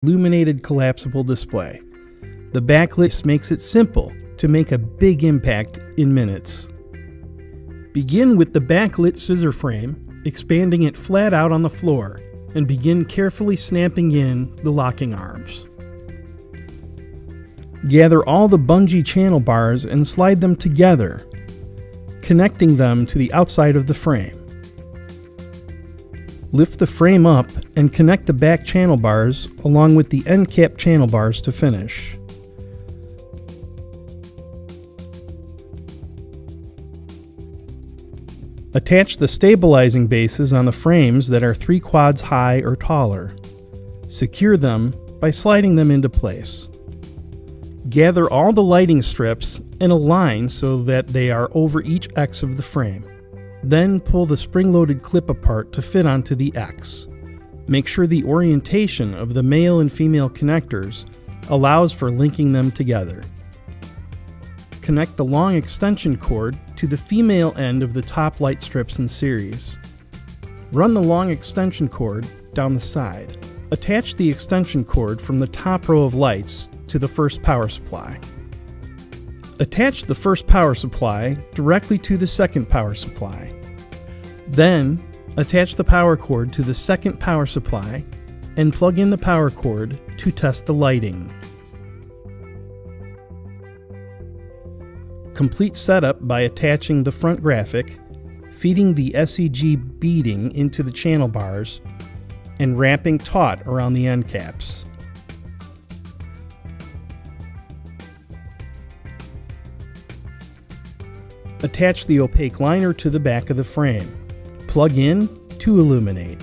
illuminated collapsible display. The backlit makes it simple to make a big impact in minutes. Begin with the backlit scissor frame, expanding it flat out on the floor, and begin carefully snapping in the locking arms. Gather all the bungee channel bars and slide them together, connecting them to the outside of the frame. Lift the frame up and connect the back channel bars along with the end cap channel bars to finish. Attach the stabilizing bases on the frames that are 3 quads high or taller. Secure them by sliding them into place. Gather all the lighting strips and align so that they are over each X of the frame. Then pull the spring-loaded clip apart to fit onto the X. Make sure the orientation of the male and female connectors allows for linking them together. Connect the long extension cord to the female end of the top light strips in series. Run the long extension cord down the side. Attach the extension cord from the top row of lights to the first power supply. Attach the first power supply directly to the second power supply. Then, attach the power cord to the second power supply and plug in the power cord to test the lighting. Complete setup by attaching the front graphic, feeding the SEG beading into the channel bars, and wrapping taut around the end caps. Attach the opaque liner to the back of the frame. Plug in to illuminate.